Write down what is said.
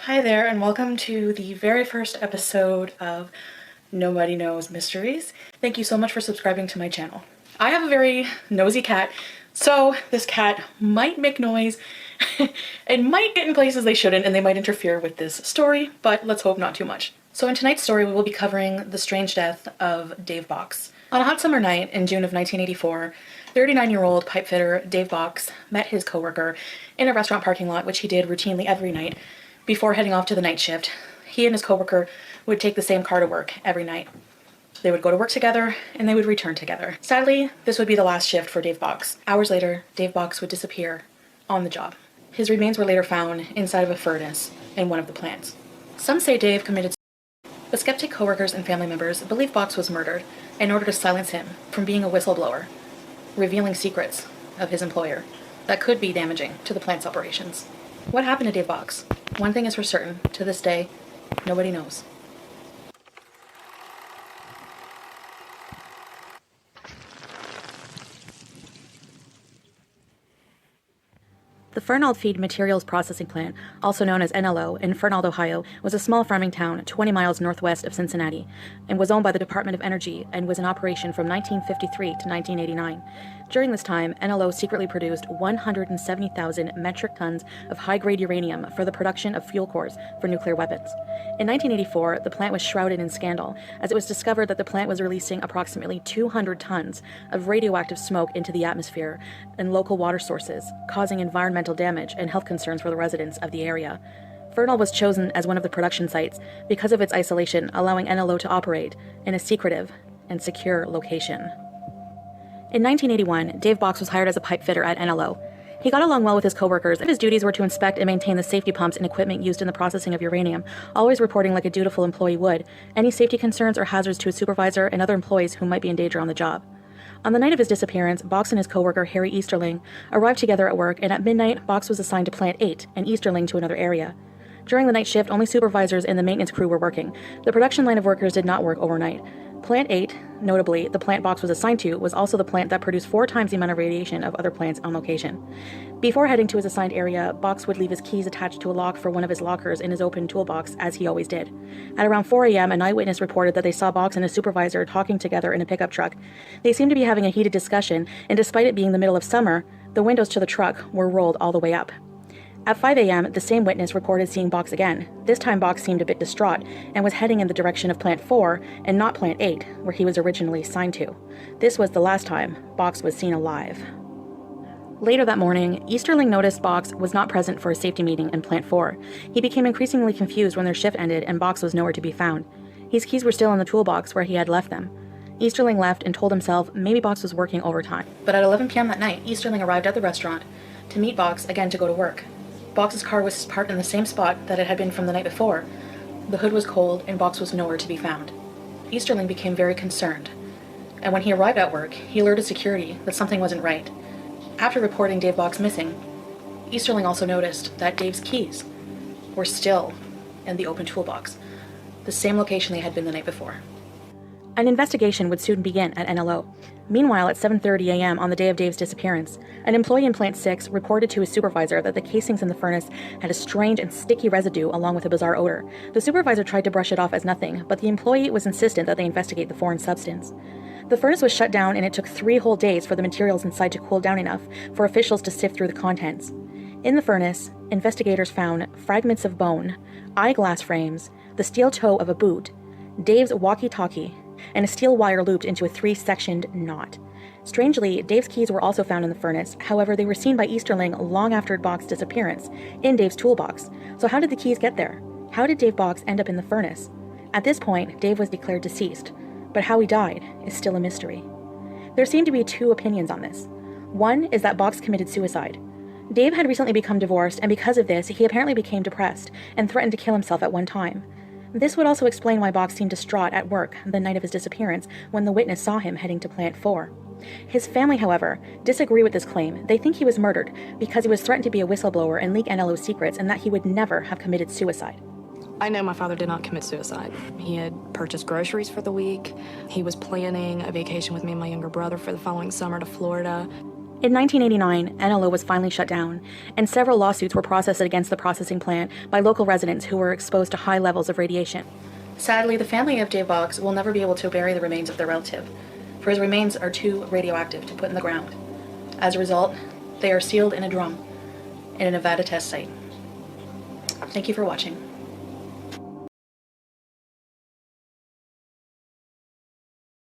Hi there, and welcome to the very first episode of Nobody Knows Mysteries. Thank you so much for subscribing to my channel. I have a very nosy cat, so this cat might make noise. It might get in places they shouldn't, and they might interfere with this story, but let's hope not too much. So in tonight's story, we will be covering the strange death of Dave Box. On a hot summer night in June of 1984, 39-year-old pipefitter Dave Box met his coworker in a restaurant parking lot, which he did routinely every night. Before heading off to the night shift, he and his coworker would take the same car to work every night. They would go to work together, and they would return together. Sadly, this would be the last shift for Dave Box. Hours later, Dave Box would disappear on the job. His remains were later found inside of a furnace in one of the plants. Some say Dave committed suicide, but skeptic coworkers and family members believe Box was murdered in order to silence him from being a whistleblower, revealing secrets of his employer that could be damaging to the plant's operations. What happened to Dave Box? One thing is for certain, to this day, nobody knows. The Fernald Feed Materials Processing Plant, also known as NLO, in Fernald, Ohio, was a small farming town 20 miles northwest of Cincinnati and was owned by the Department of Energy and was in operation from 1953 to 1989. During this time, NLO secretly produced 170,000 metric tons of high-grade uranium for the production of fuel cores for nuclear weapons. In 1984, the plant was shrouded in scandal, as it was discovered that the plant was releasing approximately 200 tons of radioactive smoke into the atmosphere and local water sources, causing environmental damage and health concerns for the residents of the area. Fernald was chosen as one of the production sites because of its isolation, allowing NLO to operate in a secretive and secure location. In 1981, Dave Box was hired as a pipe fitter at NLO. He got along well with his coworkers, and his duties were to inspect and maintain the safety pumps and equipment used in the processing of uranium, always reporting like a dutiful employee would, any safety concerns or hazards to his supervisor and other employees who might be in danger on the job. On the night of his disappearance, Box and his coworker, Harry Easterling, arrived together at work, and at midnight, Box was assigned to Plant 8 and Easterling to another area. During the night shift, only supervisors and the maintenance crew were working. The production line of workers did not work overnight. Plant 8, notably, the plant Box was assigned to, was also the plant that produced 4 times the amount of radiation of other plants on location. Before heading to his assigned area, Box would leave his keys attached to a lock for one of his lockers in his open toolbox, as he always did. At around 4 a.m., an eyewitness reported that they saw Box and his supervisor talking together in a pickup truck. They seemed to be having a heated discussion, and despite it being the middle of summer, the windows to the truck were rolled all the way up. At 5 a.m., the same witness reported seeing Box again. This time Box seemed a bit distraught and was heading in the direction of Plant 4 and not Plant 8, where he was originally assigned to. This was the last time Box was seen alive. Later that morning, Easterling noticed Box was not present for a safety meeting in Plant 4. He became increasingly confused when their shift ended and Box was nowhere to be found. His keys were still in the toolbox where he had left them. Easterling left and told himself maybe Box was working overtime. But at 11 p.m. that night, Easterling arrived at the restaurant to meet Box again to go to work. Box's car was parked in the same spot that it had been from the night before. The hood was cold and Box was nowhere to be found. Easterling became very concerned, and when he arrived at work, he alerted security that something wasn't right. After reporting Dave Box missing, Easterling also noticed that Dave's keys were still in the open toolbox, the same location they had been the night before. An investigation would soon begin at NLO. Meanwhile, at 7:30 a.m. on the day of Dave's disappearance, an employee in Plant 6 reported to his supervisor that the casings in the furnace had a strange and sticky residue along with a bizarre odor. The supervisor tried to brush it off as nothing, but the employee was insistent that they investigate the foreign substance. The furnace was shut down, and it took 3 whole days for the materials inside to cool down enough for officials to sift through the contents. In the furnace, investigators found fragments of bone, eyeglass frames, the steel toe of a boot, Dave's walkie-talkie, and a steel wire looped into a 3-sectioned knot. Strangely, Dave's keys were also found in the furnace. However, they were seen by Easterling long after Box's disappearance, in Dave's toolbox. So how did the keys get there? How did Dave Box end up in the furnace? At this point, Dave was declared deceased, but how he died is still a mystery. There seem to be 2 opinions on this. One is that Box committed suicide. Dave had recently become divorced, and because of this, he apparently became depressed and threatened to kill himself at one time. This would also explain why Box seemed distraught at work the night of his disappearance when the witness saw him heading to Plant 4. His family, however, disagree with this claim. They think he was murdered because he was threatened to be a whistleblower and leak NLO's secrets, and that he would never have committed suicide. I know my father did not commit suicide. He had purchased groceries for the week. He was planning a vacation with me and my younger brother for the following summer to Florida. In 1989, NLO was finally shut down, and several lawsuits were processed against the processing plant by local residents who were exposed to high levels of radiation. Sadly, the family of Dave Boggs will never be able to bury the remains of their relative, for his remains are too radioactive to put in the ground. As a result, they are sealed in a drum in a Nevada test site. Thank you for watching.